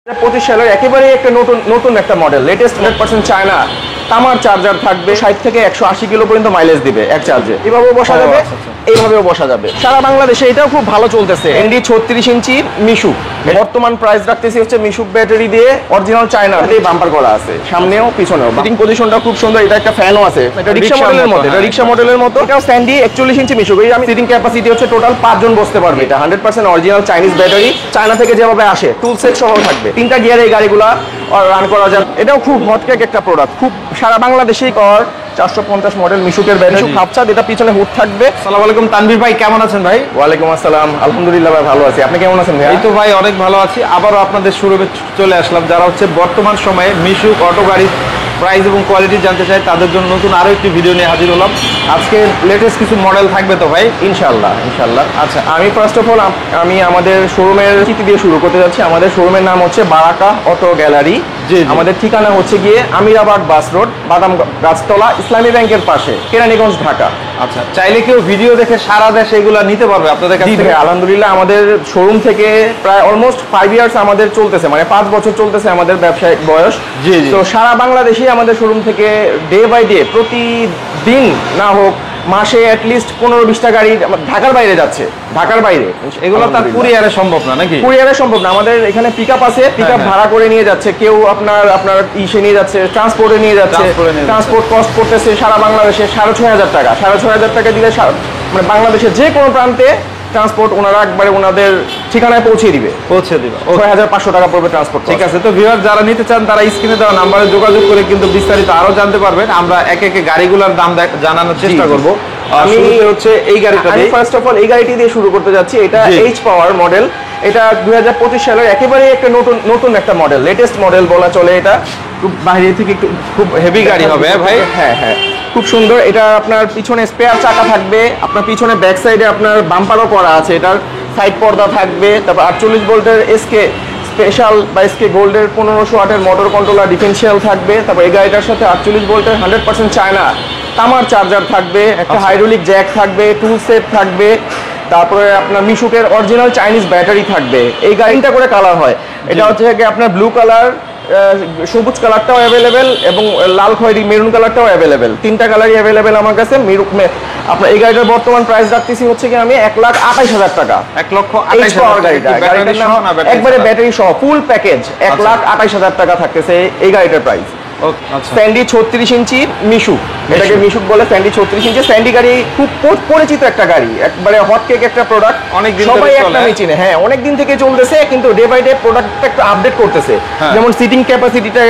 25 সালের একেবারে একটা নতুন একটা মডেল, লেটেস্ট 100% চায়না তামার চার্জার থাকবে। 60 থেকে 180 কিলো পর্যন্ত মাইলেজ দিবে এক চার্জে। এভাবেও বসা যাবে, এইভাবেও বসা যাবে। সারা বাংলাদেশে এটাও খুব ভালো চলতেছে। এনডি 36 ইঞ্চি মিশুক, বর্তমান প্রাইস রাখতেছি হচ্ছে মিশুক ব্যাটারি দিয়ে, অরিজিনাল চায়না দিয়ে বাম্পার করা আছে, সামনেও পিছনেও। সিটিং পজিশনটা খুব সুন্দর। এটা একটা ফ্যানও আছে, এটা রিকশা মডেলের মতো, এটা রিকশা মডেলের মতো। এটাও স্ট্যান্ডি 41 ইঞ্চি মিশুক। এই আমি সিটিং ক্যাপাসিটি হচ্ছে টোটাল 5 জন বসতে পারবে। এটা 100% অরিজিনাল চাইনিজ ব্যাটারি, চায়না থেকে যেভাবে আসে টুল সেট সহ থাকবে। 3টা গিয়ারে এই গাড়িগুলা রান করা যায়। এটাও খুব হটকেক একটা প্রোডাক্ট, খুব সারা বাংলাদেশেই 450 মডেল মিশুকের ব্যাটারি খাপচাঁদ। এটা পিছনে হুড থাকবে। আসসালামু আলাইকুম তানভীর ভাই, কেমন আছেন ভাই? ওয়ালাইকুম আসসালাম, আলহামদুলিল্লাহ ভাই ভালো আছি। আপনি কেমন আছেন ভাই? এই তো ভাই অনেক ভালো আছি। আবারও আপনাদের শোরুমে চলে আসলাম। যারা হচ্ছে বর্তমান সময়ে মিশুক অটো গাড়ির প্রাইস এবং কোয়ালিটি জানতে চাই, তাদের জন্য নতুন আরো একটি ভিডিও নিয়ে হাজির হলাম। আজকে লেটেস্ট কিছু মডেল থাকবে তো ভাই? ইনশাআল্লাহ। আচ্ছা, আমি ফার্স্ট অফ অল আমি আমাদের শোরুমের চিঠি দিয়ে শুরু করতে যাচ্ছি। আমাদের শোরুমের নাম হচ্ছে বারাকা অটো গ্যালারি। আমাদের ঠিকানা হচ্ছে গিয়ে আমিরাবাদ বাস রোড, বাদাম গাছতলা, ইসলামী ব্যাংকের পাশে, কেরানীগঞ্জ, ঢাকা। আচ্ছা, চাইলে কেউ ভিডিও দেখে সারা দেশে এগুলো নিতে পারবে আপনাদের কাছ থেকে? আলহামদুলিল্লাহ, আমাদের শোরুম থেকে প্রায় অলমোস্ট 5 ইয়ার্স আমাদের চলতেছে, মানে 5 বছর চলতেছে আমাদের ব্যবসায়িক বয়স। তো সারা বাংলাদেশে আমাদের শোরুম থেকে ডে বাই ডে, প্রতিদিন না হোক মাসে অ্যাটলিস্ট 15-20টা গাড়ি ঢাকার বাইরে যাচ্ছে। ঢাকার বাইরে এগুলো তার কুরিয়ারে সম্ভব না নাকি? কুরিয়ারে সম্ভব না। আমাদের এখানে পিকআপ আছে, পিকআপ ভাড়া করে নিয়ে যাচ্ছে। কেউ আপনার ইসে নিয়ে যাচ্ছে, ট্রান্সপোর্টে নিয়ে যাচ্ছে। ট্রান্সপোর্ট কস্ট করতেছে সারা বাংলাদেশে 6,500 টাকা। 6,500 টাকা দিলে মানে বাংলাদেশের যে কোনো প্রান্তে ট্রান্সপোর্ট ওনারা একবারে ওনাদের ঠিকানায় পৌঁছে দিবে। 6,500 টাকা পড়বে ট্রান্সপোর্ট। ঠিক আছে, তো ভিউয়ার যারা নিতে চান তারা স্ক্রিনে দেওয়া নাম্বারে যোগাযোগ করে কিন্তু বিস্তারিত আরো জানতে পারবেন। আমরা একে একে গাড়িগুলোর দাম জানানোর চেষ্টা করব। আমি হচ্ছে এই গাড়িটা আমি ফার্স্ট অফ অল এই গাড়িটি দিয়ে শুরু করতে যাচ্ছি। এটা এইচ পাওয়ার মডেল। এটা 2025 সালের একেবারে একটা নতুন একটা মডেল, লেটেস্ট মডেল বলা চলে। এটা খুব বাইরে থেকে একটু খুব হেভি গাড়ি হবে ভাই। হ্যাঁ, খুব সুন্দর। এটা আপনার পিছনে স্পেয়ার চাকা থাকবে, আপনার পিছনে ব্যাক সাইডে আপনার বাম্পারও করা আছে। এটার সাইড পর্দা থাকবে। তারপর 48 ভোল্টের এসকে স্পেশাল বা এসকে গোল্ডের 1500 ওয়াটের মোটর কন্ট্রোলার ডিফারেনশিয়াল থাকবে। তারপর এই গাড়িটার সাথে 48 ভোল্টের 100% চায়না তামার চার্জার থাকবে, একটা হাইড্রোলিক জ্যাক থাকবে, টুল সেট থাকবে। তারপরে আপনার মিশুকের অরিজিনাল চাইনিজ ব্যাটারি থাকবে। এই গাড়িটা করে কালার হয়। এটা হচ্ছে আপনার ব্লু কালার, সবুজ কালারটাও অ্যাভেলেবেল এবং লাল খয়েরি মেরুন কালারটাও অ্যাভেলেবেল। 3টা কালারই অ্যাভেলেবেল আমার কাছে। আপনার এই গাড়িটার বর্তমান প্রাইস রাখতেছি হচ্ছে কি আমি 1,28,000 টাকা। 1,28,000 গাড়িটা একবারে ব্যাটারি সহ ফুল প্যাকেজ 1,28,000 টাকা থাকতেছে এই গাড়িটার প্রাইস। স্ট্যান্ডি 36 ইঞ্চি মিশুক, এটাকে মিশুক বলে। স্ট্যান্ডি 36 ইঞ্চি স্ট্যান্ডি গাড়ি, খুব পরিচিত একটা গাড়ি, একবারে হটকেক একটা প্রোডাক্ট। সবাই একটা চিনে। হ্যাঁ, অনেকদিন থেকে চলতেছে, কিন্তু ডে বাই ডে প্রোডাক্টটা একটু আপডেট করতেছে। যেমন সিটিং ক্যাপাসিটিটা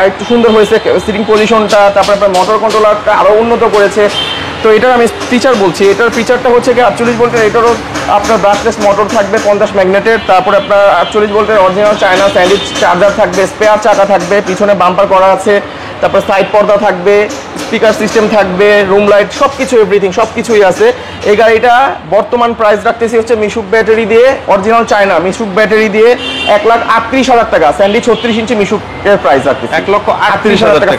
একটু সুন্দর হয়েছে, সিটিং পজিশনটা, তারপর আপনার মোটর কন্ট্রোলারটা আরো উন্নত করেছে। তো এটার আমি ফিচার বলছি। এটার ফিচারটা হচ্ছে কি 48 ভোল্টের, এটারও আপনার ব্রাশলেস মোটর থাকবে 50 ম্যাগনেটের। তারপরে আপনার 48 ভোল্টের অরিজিনাল চায়না স্যান্ডউইচ চার্জার থাকবে, স্পেয়ার চাকা থাকবে, পিছনে বাম্পার করা আছে। তারপর সাইড পর্দা থাকবে, স্পিকার সিস্টেম থাকবে, রুম লাইট, সবকিছু এভরিথিং সবকিছুই আছে। এই গাড়িটা বর্তমান প্রাইস রাখতেছি হচ্ছে মিশুক ব্যাটারি দিয়ে, অরিজিনাল চায়না মিশুক ব্যাটারি দিয়ে 1,38,000 টাকা। স্যান্ডি 36 ইঞ্চি মিশুকের প্রাইস রাখতেছি 1,38,000 টাকা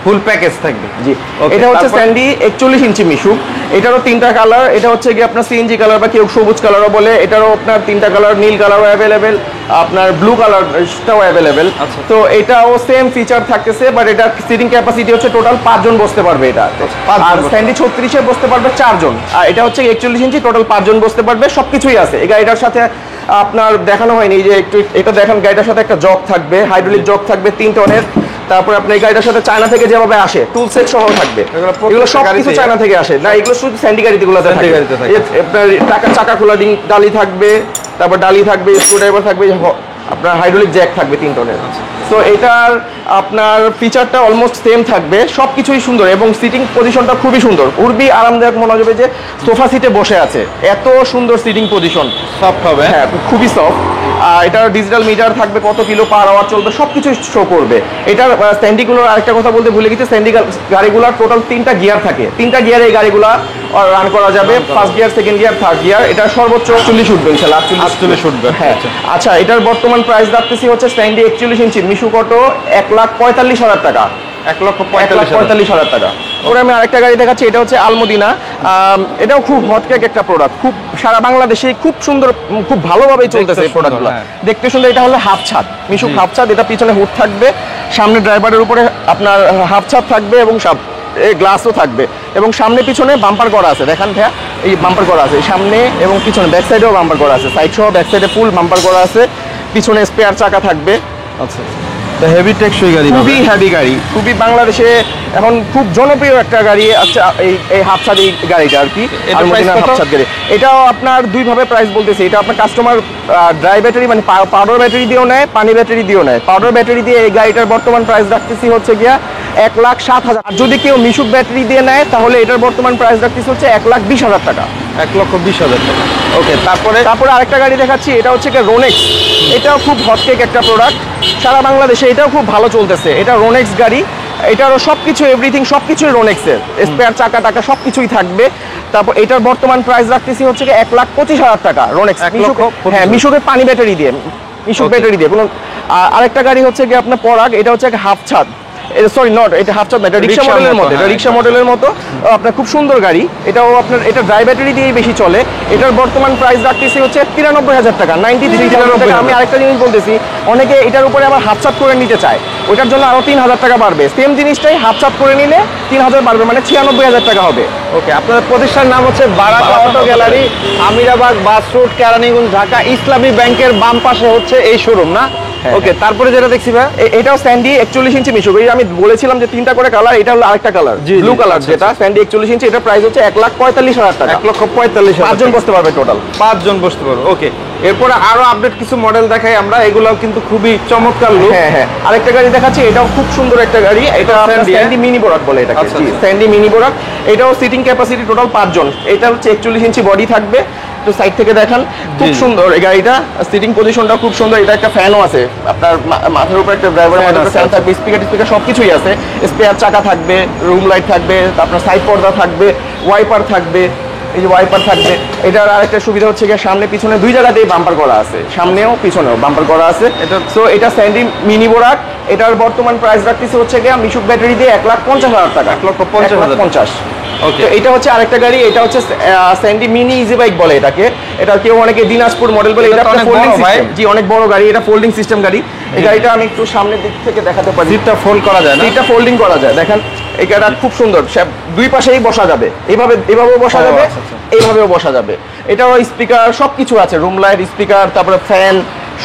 ফুল প্যাকেজ থাকবে। জি, এটা হচ্ছে স্যান্ডি 41 ইঞ্চি মিশুক। এটারও 3টা কালার। এটা হচ্ছে কি আপনার সিএনজি কালার বা কেউ সবুজ কালারও বলে। এটারও আপনার 3টা কালার, নীল কালারও অ্যাভেলেবেল, আপনার ব্লু কালারটাও অ্যাভেলেবেল। তো এটাও সেম ফিচার থাকতেছে, বাট এটা সিটিং ক্যাপাসিটি হচ্ছে টোটাল 5 জন বসতে পারবে এটা। আর স্ট্যান্ডি 36-এ বসতে পারবে 4 জন। আর এটা হচ্ছে 41 ইঞ্চি, টোটাল 5 জন বসতে পারবে। সবকিছুই আছে এই গাড়িটার সাথে। আপনার দেখানো হয়নি যে একটু এটা দেখেন, গাড়িটার সাথে একটা জক থাকবে, হাইড্রোলিক জক থাকবে 3 টনের। তারপরে আপনার এই গাড়িটার সাথে চায়না থেকে যেভাবে আসে টুল সেট সহ থাকবে। এগুলো সব কিছু চায়না থেকে আসে না, এগুলো শুধু স্যান্ডি গাড়িগুলোতে থাকে। আপনার চাকা খোলা ডালি থাকবে, তারপর ডালি থাকবে, স্ক্রুড্রাইভার থাকবে, আপনার হাইড্রোলিক জ্যাক থাকবে 3 টনের। তো এটার আপনার ফিচারটা অলমোস্ট সেম থাকবে, সব কিছুই সুন্দর এবং সিটিং পজিশনটা খুবই সুন্দর, খুবই আরামদায়ক। মনে হবে যে সোফা সিটে বসে আছে, এত সুন্দর সিটিং পজিশন। সফট হবে, হ্যাঁ খুবই সফট। আর এটার ডিজিটাল মিটার থাকবে, কত কিলো পার আওয়ার চলবে সবকিছু শো করবে। এটার স্ট্যান্ডিগুলোর আরেকটা কথা বলতে ভুলে গেছি, স্ট্যান্ডি গাড়িগুলোর টোটাল 3টা গিয়ার থাকে। 3টা গিয়ারে এই গাড়িগুলা রান করা যাবে, first gear, second gear, third gear. এটা সর্বোচ্চ 40 উঠবে ইনশাআল্লাহ, 40 উঠবে। হ্যাঁ, আচ্ছা, এটার বর্তমান প্রাইস রাখতেছি হচ্ছে স্ট্যান্ডি 41 ইঞ্চি মিশুক অটো 1,45,000 টাকা। 1,45,000 টাকা। ওরা আমি আরেকটা গাড়ি দেখাচ্ছি, এটা হচ্ছে আলমদিনা। এটাও খুব হটকেক একটা প্রোডাক্ট, খুব সারা বাংলাদেশে খুব সুন্দর, খুব ভালোভাবেই চলতেছে এই প্রোডাক্টগুলো। দেখতে সুন্দর। এটা হলো হাফ ছাদ, মিশুক হাফ ছাদ। এটা পিছনে হুড থাকবে, সামনে ড্রাইভারের উপরে আপনার হাফ ছাদ থাকবে এবং গ্লাসও থাকবে, এবং সামনে পিছনে বাম্পার করা আছে। দেখেন ভাইয়া, এই বাম্পার করা আছে সামনে এবং পিছনে, ব্যাক সাইডেও বাম্পার করা আছে, সাইড সহ ব্যাক সাইডে ফুল বাম্পার করা আছে। পিছনে স্পেয়ার চাকা থাকবে। আচ্ছা, হেভি টেকসই গাড়ি, খুবই হেভি গাড়ি, খুবই বাংলাদেশে এখন খুব জনপ্রিয় একটা গাড়ি। আচ্ছা, এই হাফসাদ এই গাড়িটা আর কি, হাফসাদ গাড়ি। এটাও আপনার দুইভাবে প্রাইস বলতেছে। এটা আপনার কাস্টমার ড্রাই ব্যাটারি মানে পাউডার ব্যাটারি দিয়েও নেয়, পানি ব্যাটারি দিয়েও নেয়। পাউডার ব্যাটারি দিয়ে এই গাড়িটার বর্তমান প্রাইস রাখতেছি হচ্ছে গিয়া 1,07,000। আর যদি কেউ মিশুক ব্যাটারি দিয়ে নেয় তাহলে এটার বর্তমান প্রাইস রাখতেছি হচ্ছে 1,20,000 টাকা। 1,20,000 টাকা। ওকে, তারপরে আরেকটা গাড়ি দেখাচ্ছি, এটা হচ্ছে কি রোনেক্স। এটাও খুব হটকেক একটা প্রোডাক্ট, সারা বাংলাদেশে এটাও খুব ভালো চলতেছে। এটা রোনেক্স গাড়ি, এটারও সব কিছু এভরিথিং সব কিছুই রোনেক্সের, স্পেয়ার চাকা টাকা সব কিছুই থাকবে। তারপর এটার বর্তমান প্রাইস রাখতেছি হচ্ছে কি 1,25,000 টাকা রোনেক্স। হ্যাঁ, মিশুকের পানি ব্যাটারি দিয়ে, মিশুক ব্যাটারি দিয়ে কোনো। আরেকটা গাড়ি হচ্ছে কি আপনার পরাগ, এটা হচ্ছে হাফ ছাদ, সরি নট, এটা হাফ ছাদ, এটা রিক্সা মডেলের মতো, এটা রিক্সা মডেলের মতো আপনার খুব সুন্দর গাড়ি। এটাও আপনার এটা ড্রাই ব্যাটারি দিয়েই বেশি চলে। এটার বর্তমান প্রাইস রাখতেছি হচ্ছে 93,000 টাকা, 93,000 টাকা। আমি আরেকটা জিনিস বলতেছি, অনেকে এটার উপরে আবার হাফ ছাদ করে নিতে চায়, ওইটার জন্য আরো 3,000 টাকা বাড়বে। সেম জিনিসটাই হাফ ছাদ করে নিলে 3,000 বাড়বে, মানে 96,000 টাকা হবে। ওকে, আপনাদের প্রতিষ্ঠানের নাম হচ্ছে Baraka auto gallery, Amirabag bus road, Keraniganj, Dhaka. Islami ব্যাংকের বাম পাশে হচ্ছে এই শোরুম না? ওকে, তারপরে যেটা দেখছি ভাই, এটাও স্যান্ডি 41 ইঞ্চি মিশুক। এই আমি বলেছিলাম যে তিনটা করে কালার, এটা হলো আরেকটা কালার, ব্লু কালার, যেটা স্যান্ডি 41 ইঞ্চি। এটা প্রাইস হচ্ছে 1,45,000 টাকা। 1,45,000। 5 জন বসতে পারবে টোটাল, 5 জন বসতে পারবে। ওকে, এরপরে আরো আপডেট কিছু মডেল দেখাই আমরা, এগুলাও কিন্তু খুবই চমৎকার লুক। হ্যাঁ হ্যাঁ, আরেকটা গাড়ি দেখাচ্ছি, এটাও খুব সুন্দর একটা গাড়ি। এটা স্যান্ডি মিনি বোরাক বলে এটাকে, স্যান্ডি মিনি বোরাক। এটাও সিটিং ক্যাপাসিটি টোটাল 5 জন। এটা হচ্ছে 41 ইঞ্চি বডি থাকবে। তো সাইড থেকে দেখান, খুব সুন্দর এই গাড়িটা, সিটিং পজিশনটা খুব সুন্দর। এটা একটা ফ্যানও আছে, আপনার মাথার উপর একটা ড্রাইভারের মাথার ফ্যান থাকবে, স্পিকার সবকিছুই আছে। স্পেয়ার চাকা থাকবে, রুম লাইট থাকবে, আপনার সাইড পর্দা থাকবে, ওয়াইপার থাকবে, এই যে ওয়াইপার থাকবে। এটার আরেকটা সুবিধা হচ্ছে গিয়ে সামনে পিছনে দুই জায়গাতেই বাম্পার করা আছে, সামনেও পিছনেও বাম্পার করা আছে। সো এটা স্যান্ডি মিনি বোরাক। এটার বর্তমান প্রাইস রাখতেছে হচ্ছে গিয়ে মিশুক ব্যাটারি দিয়ে 1,50,000 টাকা, 1,50,000। ওকে, এটা হচ্ছে আরেকটা গাড়ি, এটা হচ্ছে স্যান্ডি মিনি ইজি বাইক বলে এটাকে। এটা কেউ অনেকে দিনাজপুর মডেল বলে। এটা একটা ফোল্ডিং সিস্টেম, জি অনেক বড় গাড়ি, এটা ফোল্ডিং সিস্টেম গাড়ি। এই গাড়িটা আমি একটু সামনের দিক থেকে দেখাতে পারি। সিটটা ফোল্ড করা যায় না? সিটটা ফোল্ডিং করা যায়, দেখেন এই গাড়িটা খুব সুন্দর, দুই পাশেই বসা যাবে, এভাবেও বসা যাবে, এইভাবেও বসা যাবে। এটাও স্পিকার সবকিছু আছে, রুম লাইট, স্পিকার, তারপরে ফ্যান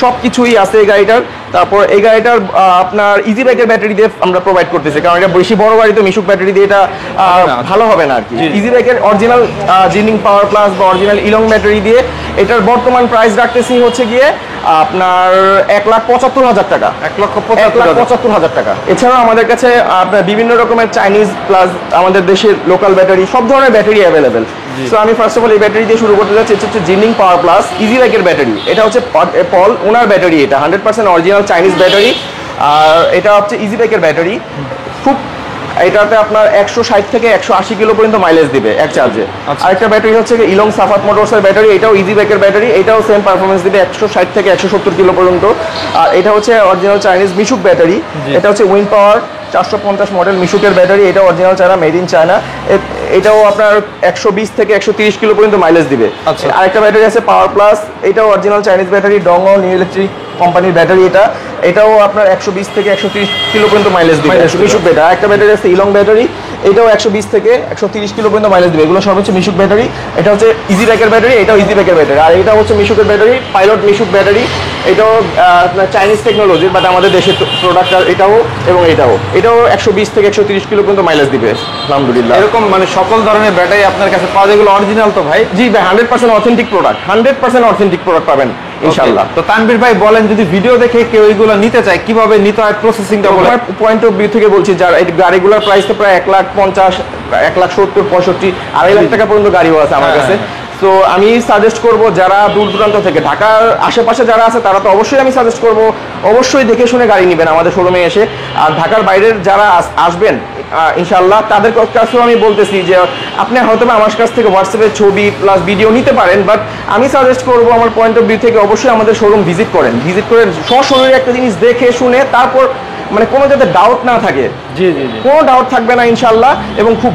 সবকিছুই আছে এই গাড়িটার। তারপর এই গাড়িটার আপনার ইজি বাইকের ব্যাটারি দিয়ে আমরা প্রোভাইড করতেছি, কারণ এটা বেশি বড় গাড়ি তো মিশুক ব্যাটারি দিয়ে এটা ভালো হবে না আর কি। ইজি বাইকের অরিজিনাল জিনিং পাওয়ার প্লাস বা অরিজিনাল ইলং ব্যাটারি দিয়ে এটার বর্তমান প্রাইস রাখতেছি হচ্ছে গিয়ে আপনার 1,75,000 টাকা, 1,75,000 টাকা। এছাড়াও আমাদের কাছে আপনার বিভিন্ন রকমের চাইনিজ প্লাস আমাদের দেশের লোকাল ব্যাটারি, সব ধরনের ব্যাটারি অ্যাভেলেবেল। সো আমি ফার্স্ট অফ অল এই ব্যাটারি দিয়ে শুরু করতে যাচ্ছি। এটা হচ্ছে জিনিং পাওয়ার প্লাস ইজি বাইকের ব্যাটারি। এটা হচ্ছে পল ওনার ব্যাটারি, এটা 100% অরিজিনাল চাইনিজ ব্যাটারি। আর এটা হচ্ছে ইজি বাইকের ব্যাটারি, খুব এটাতে আপনার 160 থেকে 180 কিলো পর্যন্ত মাইলেজ দিবে এক চার্জে। আরেকটা ব্যাটারি হচ্ছে ইলং সাফাত মোটরসের ব্যাটারি, এটাও ইজি বাইকের ব্যাটারি, এটাও সেম পারফরমেন্স দিবে 160 থেকে 170 কিলো পর্যন্ত। আর এটা হচ্ছে অরিজিনাল চাইনিজ মিশুক ব্যাটারি। এটা হচ্ছে উইন্ড পাওয়ার 450 মডেল মিশুকের ব্যাটারি, এটা original China, made in China. এটাও আপনার 120 থেকে 130 কিলো পর্যন্ত মাইলেজ দিবে। আরেকটা ব্যাটারি আছে পাওয়ার প্লাস, এটাও অরিজিনাল চাইনিজ ব্যাটারি, ডংও নিউ ইলেকট্রিক কোম্পানির ব্যাটারি। এটাও আপনার 120 থেকে 130 কিলো পর্যন্ত মাইলেজ দিবে মিশুক ব্যাটারি। আরেকটা ব্যাটারি আছে ইলং ব্যাটারি, এটাও 120 থেকে 130 কিলো পর্যন্ত মাইলেজ দিবে। এগুলো সব হচ্ছে মিশুক ব্যাটারি। এটা হচ্ছে ইজি বাইকের ব্যাটারি, এটাও ইজি বাইকের ব্যাটারি। আর এটা হচ্ছে মিশুকের ব্যাটারি, পাইলট মিশুক ব্যাটারি। এটাও আপনার চাইনিজ টেকনোলজির, বাট আমাদের দেশের প্রোডাক্ট। এটাও এবং এটাও 120 থেকে 130 কিলো পর্যন্ত মাইলেজ দিবে আলহামদুলিল্লাহ। এরকম মানে সকল ধরনের ব্যাটারি আপনার কাছে পাওয়া যায়, এগুলো অরিজিনাল তো ভাই? জি ভাই, 100% অথেন্টিক প্রোডাক্ট, 100% অথেন্টিক প্রোডাক্ট পাবেন ইনশাআল্লাহ। তো তানভীর ভাই বলেন, যদি ভিডিও দেখে কেউ এগুলো নিতে চায় কিভাবে নিতে হয়, প্রসেসিংটা বলে। আমার পয়েন্ট অফ ভিউ থেকে বলছি, যারা এই গাড়িগুলোর প্রাইস তো প্রায় 1,50,000, 1,70,000, 65,000, 2.5 লাখ টাকা পর্যন্ত গাড়িও আছে আমার কাছে। তো আমি সাজেস্ট করব যারা দূর দূরান্ত থেকে, ঢাকার আশেপাশে যারা আছে তারা তো অবশ্যই আমি সাজেস্ট করব অবশ্যই দেখে শুনে গাড়ি নেবেন আমাদের শোরুমে এসে। আর ঢাকার বাইরের যারা আসবেন ইনশাআল্লাহ তাদের কাছেও আমি বলতেছি যে আপনি হয়তো আমার কাছ থেকে হোয়াটসঅ্যাপে ছবি প্লাস ভিডিও নিতে পারেন, বাট আমি সাজেস্ট করব আমার পয়েন্ট অফ ভিউ থেকে অবশ্যই আমাদের শোরুম ভিজিট করে সশরীরে একটা জিনিস দেখে শুনে তারপর মানে কোনো যাতে ডাউট না থাকে, জি জি জি। কোনো ডাউট থাকবে না ইনশাল্লাহ, এবং খুব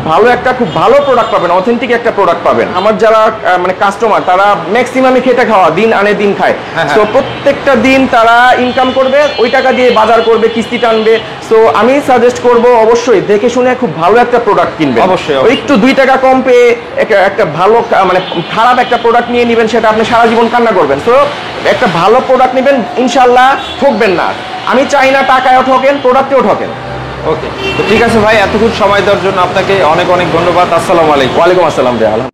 ভালো প্রোডাক্ট পাবেন, অথেন্টিক একটা প্রোডাক্ট পাবেন। আমার যারা মানে কাস্টমার তারা ম্যাক্সিমামই খেটে খাওয়া, দিন আনে দিন খায়, হ্যাঁ। তো প্রত্যেকটা দিন তারা ইনকাম করবে, ওই টাকা দিয়ে বাজার করবে, কিস্তি টানবে। সো আমি সাজেস্ট করব অবশ্যই দেখে শুনে খুব ভালো একটা প্রোডাক্ট কিনবেন। অবশ্যই। একটু 2 টাকা কম পেয়ে একটা ভালো মানে খারাপ একটা প্রোডাক্ট নিয়ে নেবেন, সেটা আপনি সারা জীবন কান্না করবেন। সো একটা ভালো প্রোডাক্ট নেবেন, ইনশাল্লাহ ঠকবেন না। আমি চাই না টাকায়ও ঠকেন, প্রোডাক্টেও ঠকেন। ওকে, তো ঠিক আছে ভাই, এতক্ষণ সময় দেওয়ার জন্য আপনাকে অনেক অনেক ধন্যবাদ। আসসালামু আলাইকুম। ওয়ালাইকুম আসসালাম ভাই।